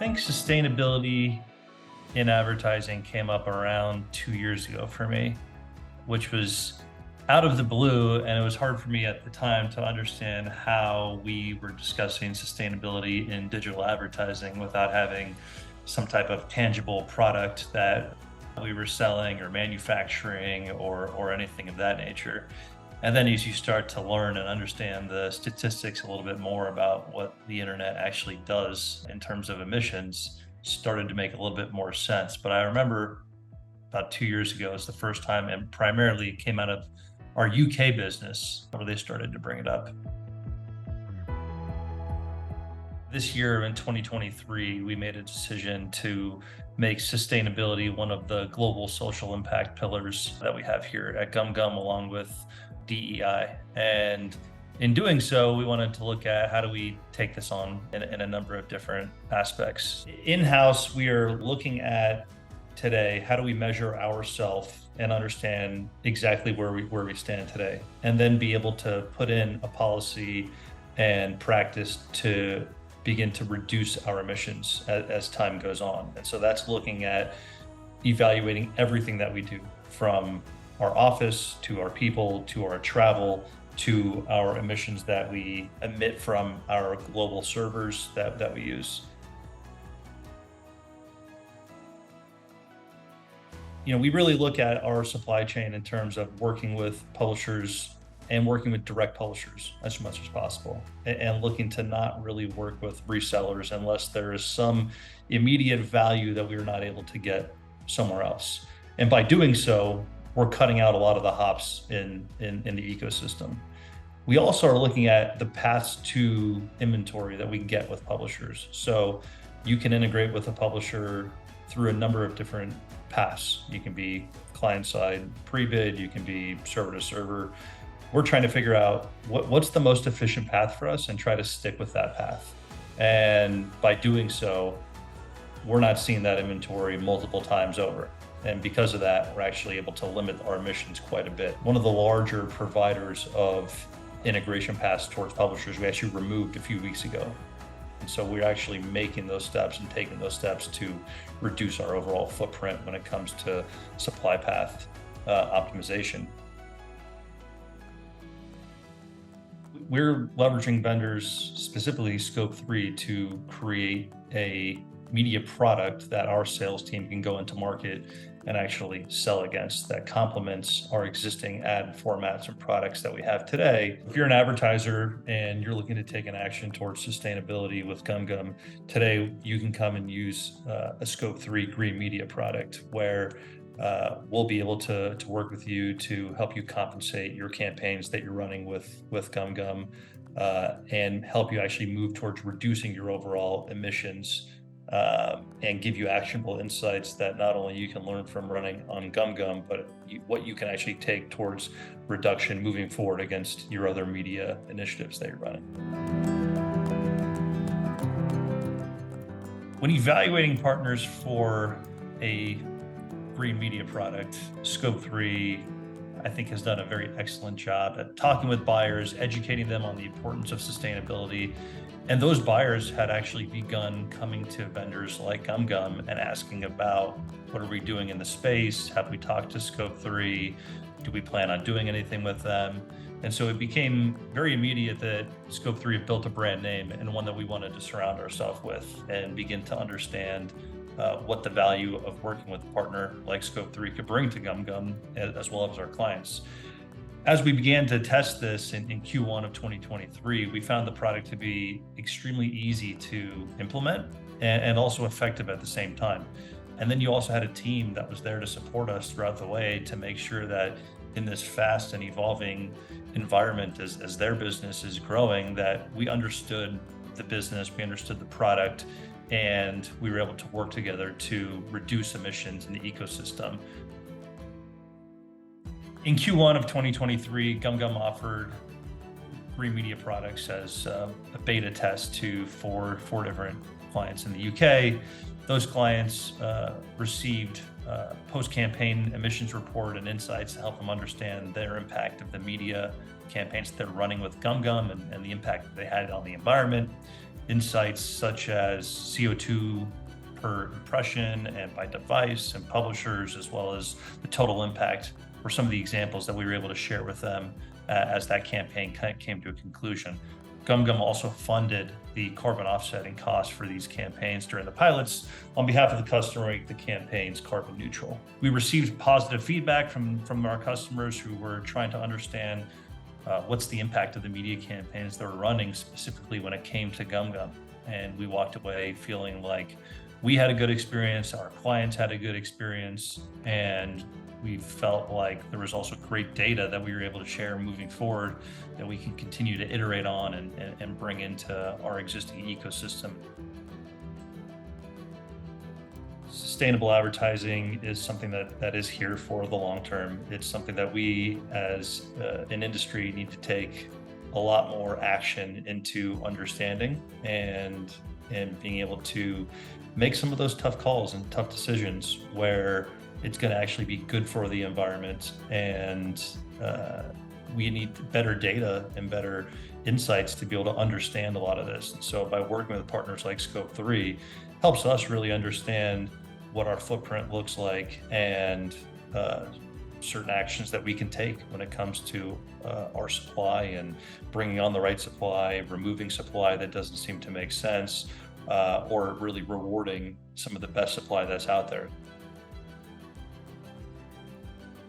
think sustainability in advertising came up around 2 years ago for me, which was out of the blue. And it was hard for me at the time to understand how we were discussing sustainability in digital advertising without having some type of tangible product that we were selling or manufacturing or anything of that nature. And then as you start to learn and understand the statistics a little bit more about what the internet actually does in terms of emissions, started to make a little bit more sense. But I remember about 2 years ago was the first time, and primarily it came out of our UK business where they started to bring it up. This year in 2023, we made a decision to make sustainability one of the global social impact pillars that we have here at GumGum, along with DEI. And in doing so, we wanted to look at how do we take this on in a number of different aspects. In-house, we are looking at today, how do we measure ourselves and understand exactly where we stand today, and then be able to put in a policy and practice to begin to reduce our emissions as time goes on. And so that's looking at evaluating everything that we do, from our office to our people to our travel to our emissions that we emit from our global servers that we use. We really look at our supply chain in terms of working with publishers and working with direct publishers as much as possible, and looking to not really work with resellers unless there is some immediate value that we're not able to get somewhere else. And by doing so, we're cutting out a lot of the hops in the ecosystem. We also are looking at the paths to inventory that we can get with publishers. So you can integrate with a publisher through a number of different paths. You can be client-side pre-bid, you can be server to server. We're trying to figure out what's the most efficient path for us and try to stick with that path. And by doing so, we're not seeing that inventory multiple times over. And because of that, we're actually able to limit our emissions quite a bit. One of the larger providers of integration paths towards publishers, we actually removed a few weeks ago. And so we're actually making those steps and taking those steps to reduce our overall footprint when it comes to supply path optimization. We're leveraging vendors, specifically Scope 3, to create a media product that our sales team can go into market and actually sell against, that complements our existing ad formats and products that we have today. If you're an advertiser and you're looking to take an action towards sustainability with GumGum, today you can come and use a Scope 3 green media product where we'll be able to work with you to help you compensate your campaigns that you're running with GumGum and help you actually move towards reducing your overall emissions and give you actionable insights that not only you can learn from running on GumGum, but what you can actually take towards reduction moving forward against your other media initiatives that you're running. When evaluating partners for a green media product, Scope 3, I think, has done a very excellent job at talking with buyers, educating them on the importance of sustainability. And those buyers had actually begun coming to vendors like GumGum and asking about, what are we doing in the space? Have we talked to Scope 3? Do we plan on doing anything with them? And so it became very immediate that Scope 3 had built a brand name, and one that we wanted to surround ourselves with and begin to understand what the value of working with a partner like Scope 3 could bring to GumGum, as well as our clients. As we began to test this in Q1 of 2023, we found the product to be extremely easy to implement and also effective at the same time. And then you also had a team that was there to support us throughout the way to make sure that in this fast and evolving environment, as their business is growing, that we understood the business, we understood the product, and we were able to work together to reduce emissions in the ecosystem. In Q1 of 2023, GumGum offered green media products as a beta test to four different clients in the UK. Those clients received post-campaign emissions report and insights to help them understand their impact of the media campaigns that they're running with GumGum and the impact that they had on the environment. insights such as CO2 per impression and by device and publishers, as well as the total impact, were some of the examples that we were able to share with them as that campaign came to a conclusion. GumGum also funded the carbon offsetting costs for these campaigns during the pilots on behalf of the customer to make the campaigns carbon neutral. We received positive feedback from our customers who were trying to understand what's the impact of the media campaigns that were running, specifically when it came to GumGum. And we walked away feeling like we had a good experience, our clients had a good experience, and we felt like there was also great data that we were able to share moving forward that we can continue to iterate on and bring into our existing ecosystem. Sustainable advertising is something that is here for the long term. It's something that we as an industry need to take a lot more action into understanding and being able to make some of those tough calls and tough decisions where it's going to actually be good for the environment. And we need better data and better insights to be able to understand a lot of this. And so by working with partners like Scope 3 helps us really understand what our footprint looks like and certain actions that we can take when it comes to our supply and bringing on the right supply, removing supply that doesn't seem to make sense, or really rewarding some of the best supply that's out there.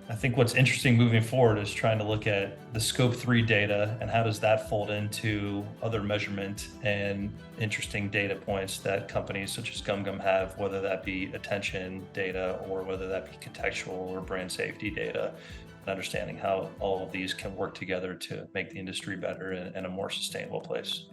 I think what's interesting moving forward is trying to look at the Scope 3 data and how does that fold into other measurement and interesting data points that companies such as GumGum have, whether that be attention data or whether that be contextual or brand safety data, and understanding how all of these can work together to make the industry better and a more sustainable place.